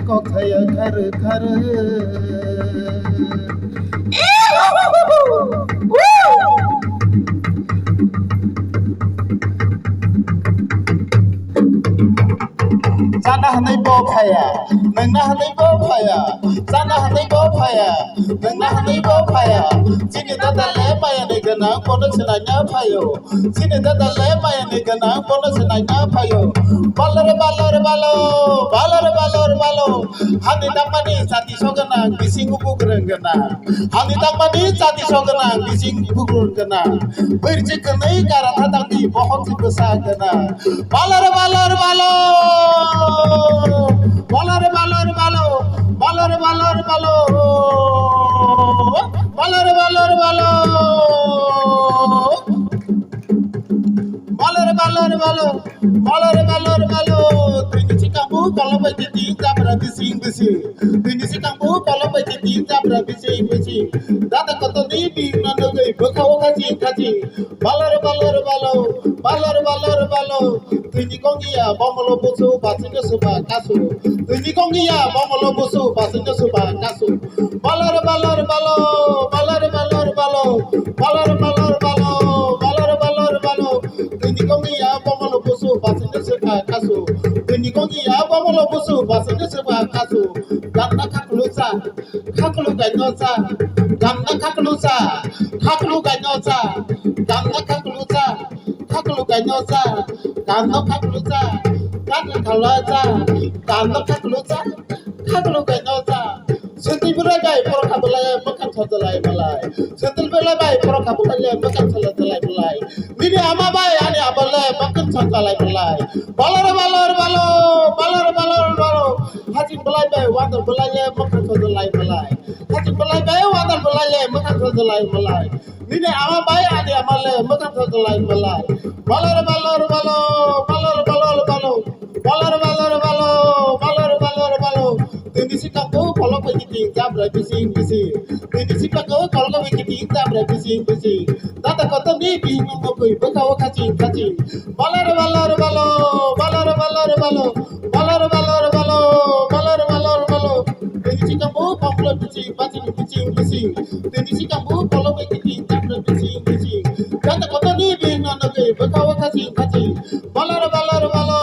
có thấy khar khar Sana hanay bo phaya nang na hanay bo phaya sana hanay bo phaya nang na hanay bo phaya sini dada le maya ne gana kono sina nya phayo sini dada le maya ne gana kono sina nya phayo balare balare balo balare balare balo hani damani sati sogana bising upugreng gana hani damani sati sogana bising upugreng gana berje kenai kara thadang di bohong si besar gana balare balare balo balare balare balo balare balare balo balare balare balo balare balare balo balare balare balo tini si kamu kalau baca tinta berarti bising bising tini si kamu kalau baca tinta berarti bising bising data kota ni bina nogai bekau kaji kaji balare balare balo balare balare balo tini kongia bomolo busu basinya suba kasu tini kongia bomolo busu basinya suba kasu balare balare balo balare balare balo balare balare balo balare balare balo tini kongia bomolo busu basinya suba kasu tini kongia bomolo busu basinya suba kasu gamna kaklusa kaklu ganyosa gamna kaklusa kaklu ganyosa gamna kaklusa kaklu ganyosa gamna kaklusa kaklu kalaza gamna kaklusa kaklu ganyosa sentil beragai poro kabulai makan thodelai malai sentil beragai poro kabulai makan thodelai malai ini ama bai ani abalai makan thodelai malai balare balare balo balare balare balo hajin balai bai wadar balai makan thodelai malai hajin balai bai wadar balai makan thodelai malai ini ama bai ani amalai makan thodelai malai balare balare balo balare balare balo balare balare balo balare balare balo tini si kamu kalau begitu jabra bising bising tini si kamu kalau begitu jabra bising bising data kota ni bingung ngokui bekau kaji kaji balare balare balo balare balare balo balare balare balo balare balare balo tini si kamu kalau bising bising bising bising tini si kamu kalau begitu jabra bising bising data kota ni bingung ngokui bekau kaji kaji balare balare balo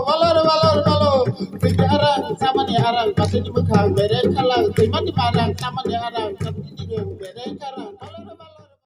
balare balare balo tini arang sama ni arang pasti di bekang bere kalang tini mati marang sama ni arang